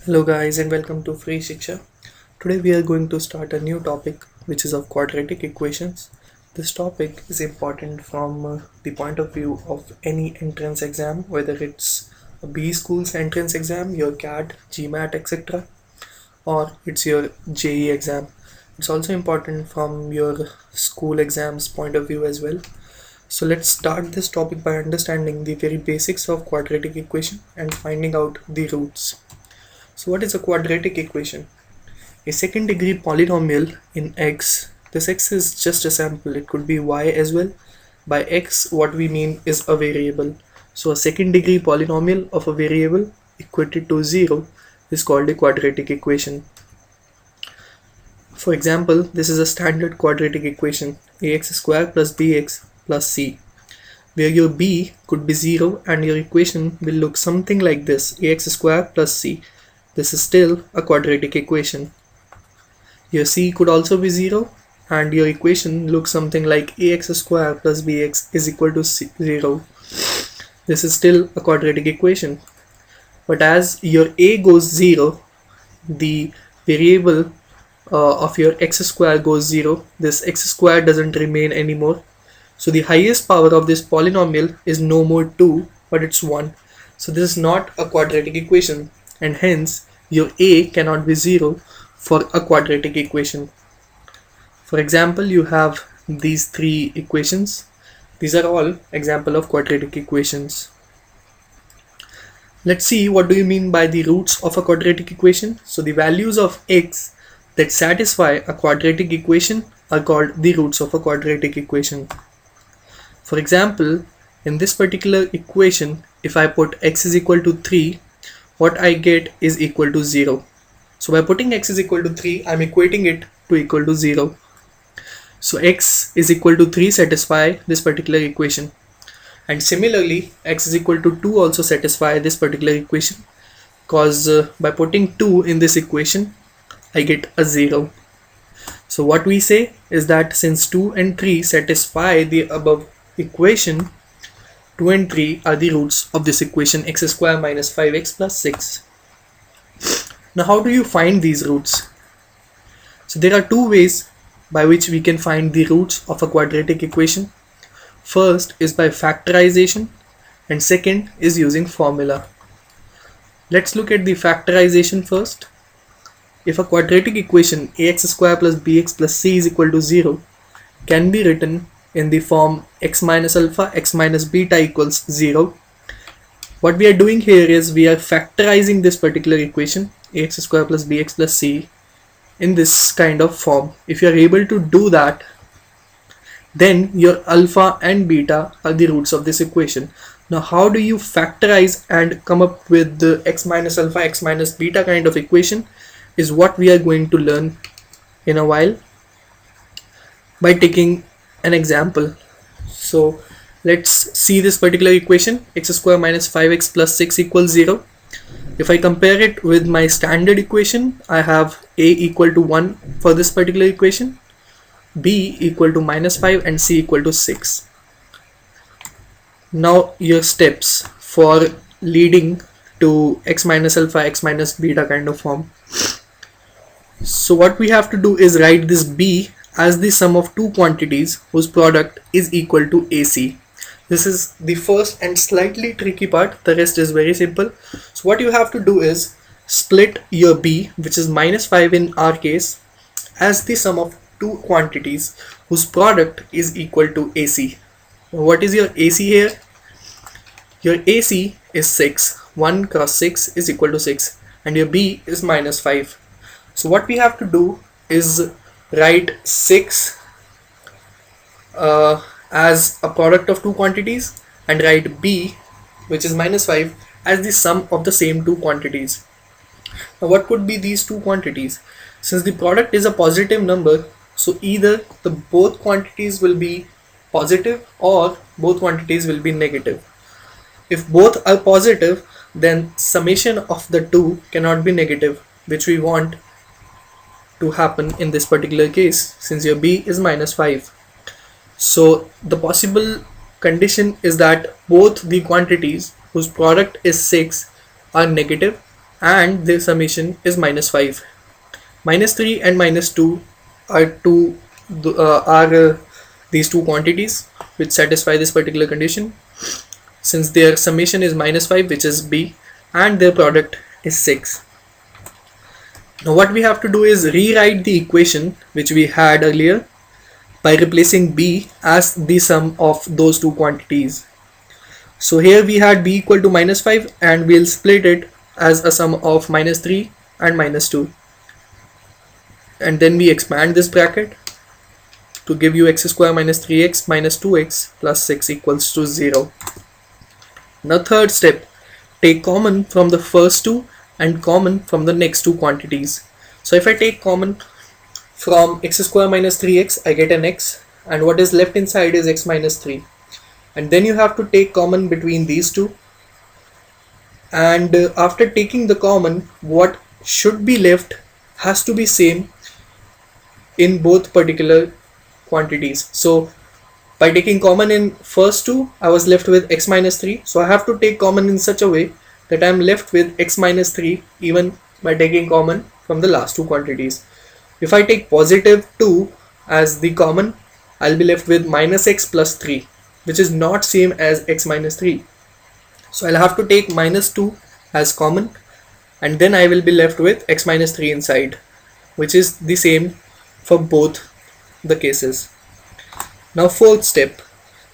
Hello guys and welcome to Freeshiksha. Today we are going to start a new topic which is of quadratic equations. This topic is important from the point of view of any entrance exam, whether it's a B school's entrance exam, your CAT, GMAT, etc., or it's your JEE exam. It's also important from your school exams point of view as well. So let's start this topic by understanding the very basics of quadratic equation and finding out the roots. So what is a quadratic equation? A second degree polynomial in x. This x is just a sample, it could be y as well. By x, what we mean is a variable. So a second degree polynomial of a variable equated to 0 is called a quadratic equation. For example, this is a standard quadratic equation, ax squared plus bx plus c, where your b could be 0 and your equation will look something like this, ax squared plus c. This is still a quadratic equation. Your c could also be 0 and your equation looks something like ax squared plus bx is equal to 0. This is still a quadratic equation. But as your a goes 0, the variable of your x squared goes 0. This x squared doesn't remain anymore. So the highest power of this polynomial is no more 2, but it's 1. So this is not a quadratic equation, and hence your a cannot be 0 for a quadratic equation. For example, you have these three equations. These are all example of quadratic equations. Let's see what do you mean by the roots of a quadratic equation. So the values of x that satisfy a quadratic equation are called the roots of a quadratic equation. For example, in this particular equation, if I put x is equal to 3, what I get is equal to 0. So by putting x is equal to 3, I'm equating it to equal to 0. So x is equal to 3 satisfy this particular equation. And similarly, x is equal to 2 also satisfy this particular equation, because by putting 2 in this equation, I get a 0. So what we say is that since 2 and 3 satisfy the above equation, 2 and 3 are the roots of this equation, x square minus 5x plus 6. Now how do you find these roots? So there are two ways by which we can find the roots of a quadratic equation. First is by factorization and second is using formula. Let's look at the factorization first. If a quadratic equation ax square plus bx plus c is equal to 0 can be written in the form x minus alpha x minus beta equals 0. What we are doing here is we are factorizing this particular equation ax square plus bx plus c in this kind of form. If you are able to do that, then your alpha and beta are the roots of this equation. Now how do you factorize and come up with the x minus alpha x minus beta kind of equation is what we are going to learn in a while by taking an example. So let's see this particular equation, x square minus 5x plus 6 equals 0. If I compare it with my standard equation, I have a equal to 1 for this particular equation, b equal to minus 5 and c equal to 6. Now your steps for leading to x minus alpha x minus beta kind of form. So what we have to do is write this b as the sum of two quantities whose product is equal to AC. This is the first and slightly tricky part, the rest is very simple. So what you have to do is split your b, which is minus 5 in our case, as the sum of two quantities whose product is equal to AC. What is your AC here? Your AC is 6, 1 cross 6 is equal to 6, and your b is minus 5. So what we have to do is write 6 as a product of two quantities and write b, which is minus 5, as the sum of the same two quantities. Now what could be these two quantities? Since the product is a positive number, so either the both quantities will be positive or both quantities will be negative. If both are positive, then summation of the two cannot be negative, which we want to happen in this particular case since your b is minus 5. So the possible condition is that both the quantities whose product is 6 are negative and the summation is minus 5. Minus 3 and minus 2 are these two quantities which satisfy this particular condition, since their summation is minus 5, which is b, and their product is 6. Now what we have to do is rewrite the equation which we had earlier by replacing b as the sum of those two quantities. So here we had b equal to minus 5, and we'll split it as a sum of minus 3 and minus 2. And then we expand this bracket to give you x square minus 3x minus 2x plus 6 equals to 0. Now third step, take common from the first two and common from the next two quantities. So if I take common from x square minus 3x, I get an x, and what is left inside is x minus 3. And then you have to take common between these two, and after taking the common, what should be left has to be same in both particular quantities. So by taking common in first two, I was left with x minus 3, so I have to take common in such a way that I am left with x minus 3 even by taking common from the last two quantities. If I take positive 2 as the common, I'll be left with minus x plus 3, which is not same as x minus 3. So I'll have to take minus 2 as common, and then I will be left with x minus 3 inside, which is the same for both the cases. Now fourth step,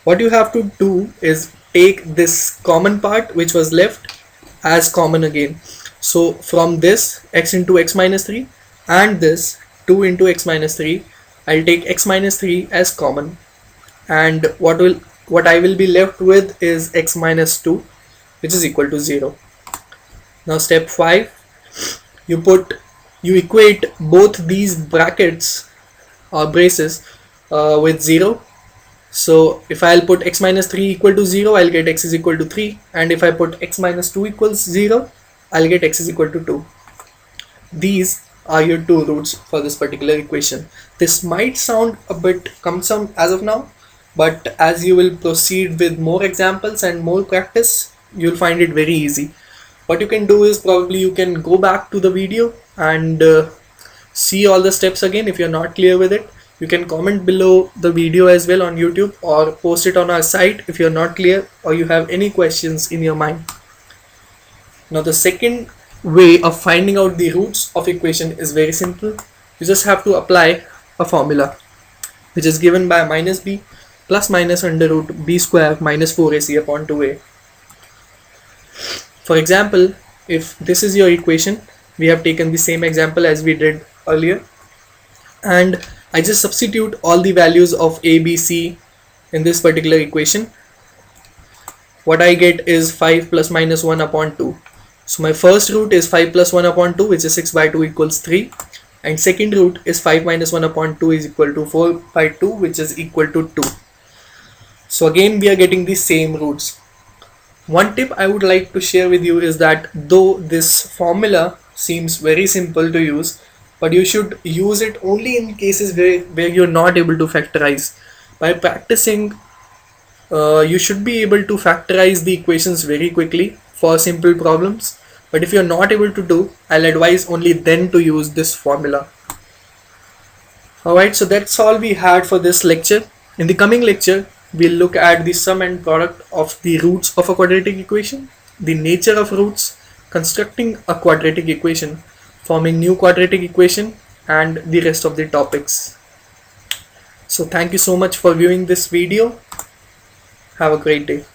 what you have to do is take this common part which was left as common again. So from this x into x minus 3 and this 2 into x minus 3, I'll take x minus 3 as common, and what I will be left with is x minus 2, which is equal to 0. Now step 5, you equate both these brackets or braces with 0. So if I'll put x minus 3 equal to 0, I'll get x is equal to 3, and if I put x minus 2 equals 0, I'll get x is equal to 2. These are your two roots for this particular equation. This might sound a bit cumbersome as of now, but as you will proceed with more examples and more practice, you'll find it very easy. What you can do is probably you can go back to the video and see all the steps again if you're not clear with it. You can comment below the video as well on YouTube, or post it on our site if you're not clear or you have any questions in your mind. Now the second way of finding out the roots of equation is very simple. You just have to apply a formula which is given by minus b plus minus under root b square minus 4ac upon 2a. For example, if this is your equation, we have taken the same example as we did earlier, and I just substitute all the values of a, b, c in this particular equation. What I get is 5 plus minus 1 upon 2. So my first root is 5 plus 1 upon 2, which is 6 by 2 equals 3, and second root is 5 minus 1 upon 2 is equal to 4 by 2, which is equal to 2. So again we are getting the same roots. One tip I would like to share with you is that though this formula seems very simple to use, but you should use it only in cases where you're not able to factorize. By practicing, you should be able to factorize the equations very quickly for simple problems, but if you're not able to do, I'll advise only then to use this formula. Alright, so that's all we had for this lecture. In the coming lecture, we'll look at the sum and product of the roots of a quadratic equation, the nature of roots, constructing a quadratic equation, forming new quadratic equation, and the rest of the topics. So thank you so much for viewing this video. Have a great day.